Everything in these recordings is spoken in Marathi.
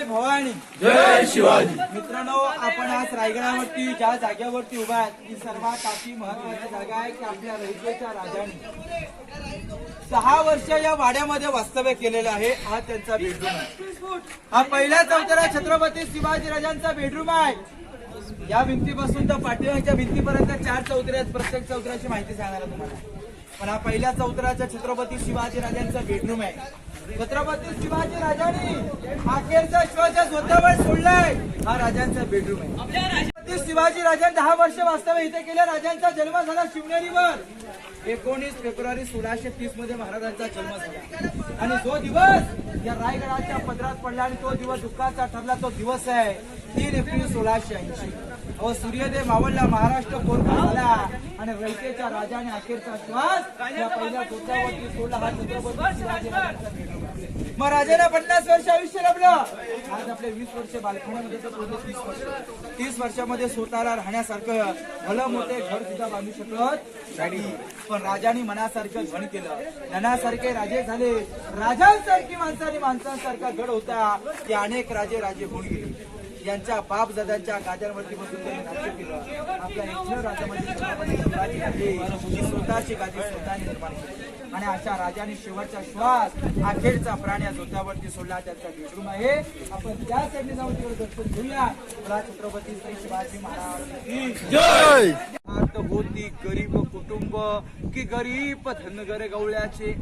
भवानी जय शिवाजी. मित्रांनो, आपण आज रायगडावरती ज्या जागेवरती उभा आहात ती सर्वात अशी महत्वाची जागा आहे की आपल्या रयतेच्या राजाने 6 वर्ष या वाड्यामध्ये वास्तव्य केलेलं आहे. हा त्यांचा बेडरूम आहे. हा पहिल्या चौथऱ्या छत्रपती शिवाजी राजांचा बेडरूम आहे. या भिंतीपासून तर पाठीमागच्या भिंतीपर्यंत 4 चौथऱ्या आहेत. प्रत्येक चौथऱ्याची माहिती सांगणार तुम्हाला. पण हा पहिल्या चौथऱ्याचा छत्रपती शिवाजी राजांचा बेडरूम आहे. छत्रपती शिवाजी राजांनी अखेरचा श्वास स्वतःवर सोडलाय. हा राजांचा बेडरूम आहे. छत्रपती शिवाजी राजांनी 10 वर्ष वास्तव्य इथे केल्या. राजांचा जन्म झाला शिवनेरीवर 19 फेब्रुवारी 1630 मध्ये महाराजांचा जन्म झाला. आणि जो दिवस या रायगडाच्या पदरात पडला आणि तो दिवस दुःखाचा ठरला तो दिवस आहे 3 एप्रिल 1680. अहो, सूर्यदेव मावळला, महाराष्ट्र कोरडा झाला आणि रयतेच्या राजाने अखेरचा श्वास या पहिल्या डोक्यावरती सोडला. हा छत्रपती शिवाजी राजांचा बेडरूम आहे. मग राजाने 50 वर्ष आयुष्य लाभलं. आज आपले 20 वर्ष बालपणामध्ये तर पूर्ण 30 वर्षामध्ये स्वतःला राहण्यासारखं भलं मोठे घर सुद्धा बांधू शकत नाही. पण राजाने मनासारखं घर केलं. मनासारखे राजे झाले. राजांसारखी माणसांसारखा गड होता की अनेक राजे होऊन गेले. यांच्या बापदादांच्या गाद्यांवरती बसून त्यांनी राज्य केलं. आपल्या एकशे राज्यामध्ये स्वतःची गादी स्वतःने निर्माण केली. आणि अशा राजाने शेवटचा श्वास अखेरचा प्राण या जोत्यावरती सोडला. त्यांचा बेडरूम आहे. आपण त्या साईडने जाऊन तिकडे दर्शन घेऊया. मला छत्रपती श्री शिवाजी महाराज जय. होती गरीब कुटुंब की गरीब धनगर गवळ्याचे.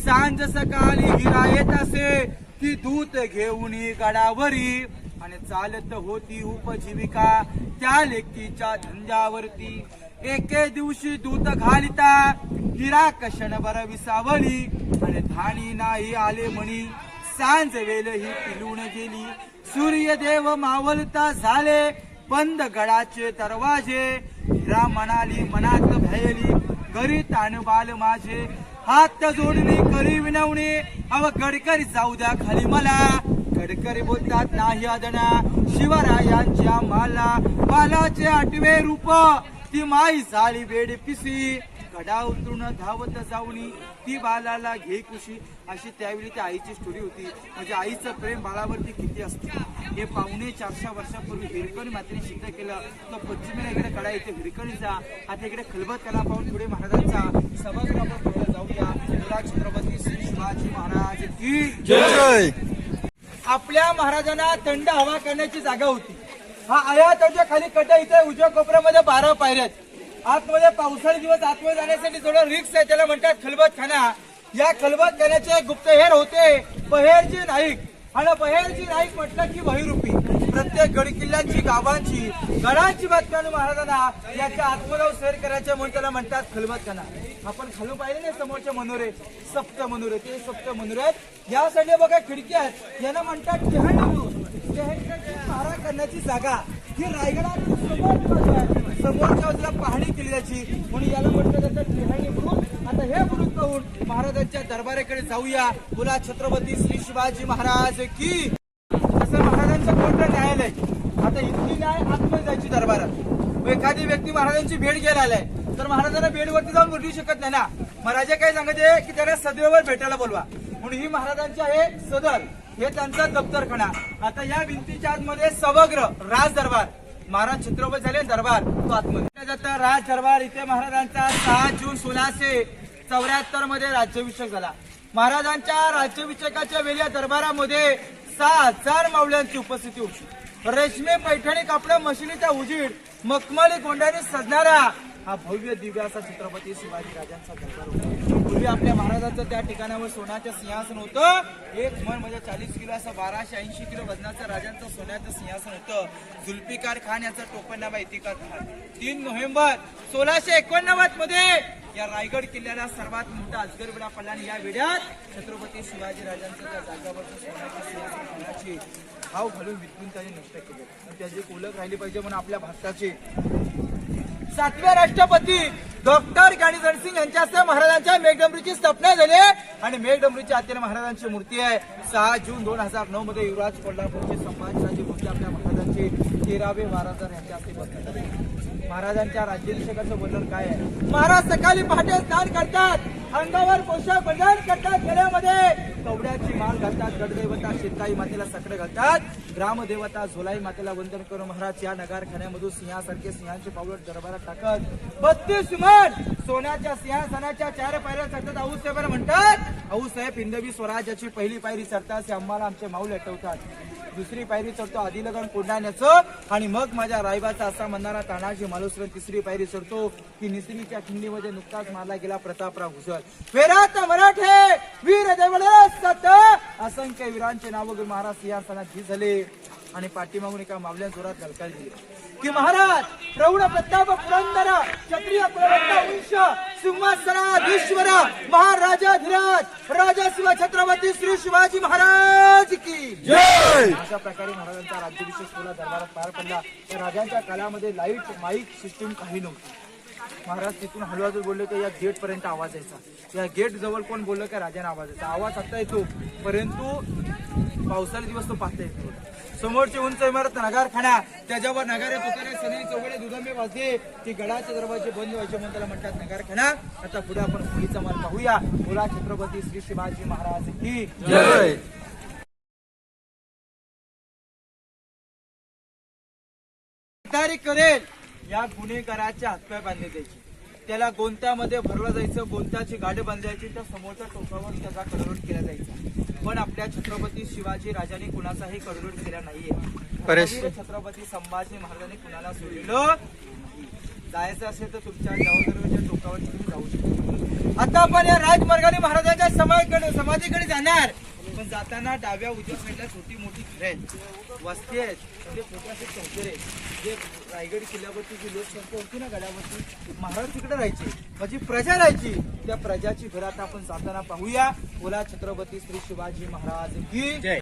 सांज सकाळी हिरा येत असे की दूत घेऊन गडावरी. आणि चालत होती उपजीविका त्या लेकीच्या धंद्यावरती. एके दिवशी दूत घालिता हिरा कशणभर विसावली. आणि धाणी नाही आले म्हणी सांज वेल ही पिलून गेली. सूर्यदेव मावलता झाले बंद गडाचे दरवाजे. हिरा म्हणाली मनात भयली घरी ताणबाल माझे. हात जोडणे करी विनवणे अव गडकरी जाऊ द्या खाली मला. गडकरी बोलतात नाही आदना शिवरायांच्या माला. बालाचे 8वे रूप ती माई झाली वेड पिसी. गडा उतरून धावत जाऊनी ती बालाला घे कुशी. अशी त्यावेळी त्या आईची स्टोरी होती. म्हणजे आईचं प्रेम बाळावरती किती असते हे 450 वर्षापूर्वी हिरकणी मातेने सिद्ध केलं. तो पश्चिमेला इकडे कडा येते हिरकणीचा. आता इकडे खलबत कला पाहून पुढे महाराजांचा सभागृह आपण पुढे जाऊया. छत्रपती श्री शिवाजी महाराज की जय. आपल्या महाराजांना थंड हवा करण्याची जागा होती. हा आयाच्या खाली कटा इथे उजव्या कोपऱ्यामध्ये 12 पायऱ्या आहेत. आतमध्ये पावसाळी दिवस आतमध्ये जाण्यासाठी थोडं रिक्स आहे. त्याला म्हणतात खलबत खाना. या खलबत खाण्याचे गुप्तहेर होते बहेरजी नाईक. आणि बहेरजी नाईक म्हटलं की बहिरूपी. प्रत्येक गड किल्ल्यांची गावांची गडांची बातम्या महाराजांना याच्या आत्मदाव सैर करायच्या म्हणून त्याला म्हणतात खलबत खाना. आपण खालून पाहिले ना समोरचे मनोरे, सप्त मनोरे, ते सप्त मनोरे आहेत. या साईडला बघा खिडकी आहेत, यांना म्हणतात टेहळणी म्हणून. टेहळणीची पहारा करण्याची जागा ही रायगडाची समोर बाजू आहे, समोरच्या बाजूला पाहणी केली जायची म्हणून याला म्हटलं जातं टेहळणी म्हणून. आता हे बुरुज पाहून महाराजांच्या दरबाराकडे जाऊया. बोला छत्रपती श्री शिवाजी महाराज की. असं महाराजांचं मोठं न्यायालय. आता इतकी न्याय आतमध्ये जायची दरबारात. एखादी व्यक्ती महाराजांची भेट घ्यायला आलाय तर महाराजांना बेडवरती जाऊन भेटू शकत नाही ना. महाराजा काय सांगायचे की त्यांना सदैवर भेटायला बोलवा म्हणून ही महाराजांची आहे सदर, हे त्यांचा दप्तरखाना. आता या भिंतीच्या आतमध्ये सभागृह, राज दरबार, महाराज छत्रपती झाले दरबार तो आतमध्ये जाता राज दरबार. इथे महाराजांचा 6 जून 1674 मध्ये राज्याभिषेक झाला. महाराजांच्या राज्याभिषेकाच्या वेळी या दरबारामध्ये 6000 मावळ्यांची उपस्थिती होती. रेशमी पैठणी कापड, मशिनीचा उजीड, मखमली गोंड्याने सजणारा हा भव्य दिव्य असा छत्रपती शिवाजी राजांचा दरबार होता. पूर्वी आपल्या महाराजांचं त्या ठिकाणावर सोन्याचं सिंहासन होतं. एक मन म्हणजे 40 किलो असं 1280 किलो वजनाचं राजांचं सोन्याचं सिंहासन होतं. जुल्फिकार खान याचा टोपणनामा इतिकार खान. 3 नोव्हेंबर 1689 मध्ये या रायगड किल्ल्याला सर्वात मोठा अजगर विडा पडला आणि या विड्यात छत्रपती शिवाजी राजांचं त्या जागावरचं सोन्याचं सिंहासन ठेवण्याची भाव घालून विकून त्यांनी नष्ट केले. आणि त्याची ओळख राहिली पाहिजे म्हणून आपल्या भारताची 7वे राष्ट्रपती डॉक्टर ज्ञानी रणसिंग यांच्यासह महाराजांच्या मेघडंबरीची स्थापना झाली आणि मेघडंबरीच्या हाताने महाराजांची मूर्ती आहे. 6 जून 2009 मध्ये युवराज कोल्हापूरचे संभाजीराजे भोसले आपल्या महाराजांचे 13वे महाराज यांच्या हस्ते बसण्यात आले. महाराजांच्या राज्याभिषेकाचं वर्णन काय आहे? महाराज सकाळी पहाटे स्नान करतात, अंगावर पोशाख बंधन करतात, गळ्यामध्ये कवड्याची माळ घालतात, गडदेवता शेताई मातेला साकडं घालतात, ग्रामदेवता झोलाई मातेला वंदन करून महाराज या नगारखान्यामधून सिंहासारखे सिंहाचे पावलं दरबारात टाकत 32 मन सोन्याच्या सिंहासनाच्या 4 पायऱ्या चढतात. आऊसाहेबांना म्हणतात आऊसाहेब हिंदवी स्वराज्याची पहिली पायरी चढतात ते आम्हाला आमचे माऊल आठवतात. दुसरी पायरी चढतो आदिलगण कोंढाण्याचं आणि मग माझ्या रायबाचा असा म्हणणारा तानाजी मालुसरे. तिसरी पायरी चढतो की निसरीच्या खिंडीमध्ये नुकताच मारला गेला प्रतापराव घुसळ. फेरात मराठे वीर देवळे सत असंख्य वीरांचे नाव घेऊन महाराज सिंहासनात झी झाले आणि पाठीमागून एका मावल्या जोरात गलकाल दिली की महाराज प्रौढ प्रताप पुरंदर क्षत्रिय कुलवंत वंश सिंहासनाधीश्वर महाराजाधिराज राजा शिव छत्रपती श्री शिवाजी महाराज की जय. अशा प्रकारे महाराजांचा राज्याभिषेक सोहळा दरबारात पार पडला. या राजांच्या काळामध्ये लाईट माईक सिस्टीम काही नव्हती. महाराज तिथून हलवाजून बोलले की या गेट पर्यंत आवाज यायचा. या गेट जवळ कोण बोललं की राजाने आवाज यायचा. आवाज आता येतो परंतु पावसाळी दिवस तो पाहता येतो. समोरची उंच इमारत नगारखाना, त्याच्यावर नगारे तुकारे सनई चौघडे दुधांबे वाजले की गडाचे दरवाजे बंद व्हायचे म्हणून त्याला म्हणतात नगारखाना. आता पुढे आपण खोलीचा मान पाहूया. बोला छत्रपती श्री शिवाजी महाराज की जय. गद्दारी करेल या गुन्हेगाराच्या हातपाय बांधले जायचे, त्याला गोंत्यामध्ये भरलं जायचं, गोंत्याची गाडी बांधायची, त्या समोरच्या टोकावर त्याचा कडरोड केला जायचा. पण आपल्या छत्रपती शिवाजी राजांनी कुणाचाही कडरोड केला नाहीये. छत्रपती संभाजी महाराजांनी कुणाला सोडलेलं जायचं असेल तर तुमच्या जबाबदारीच्या टोकावर तुम्ही जाऊ शकता. आता आपण या राजमार्गाने महाराजांच्या समाधीकडे जाणार. पण जाताना डाव्या उजव्या साईडला छोटी मोठी घरे आहेत, वस्ती आहेत, म्हणजे छोट्याशे चौधरे जे रायगड किल्ल्यावरती जी लोकसंख्या होती ना गडावरती, महाराज तिकडे राहायची, म्हणजे प्रजा राहायची. त्या प्रजाची घरात आपण जाताना पाहूया. बोला छत्रपती श्री शिवाजी महाराज की जय.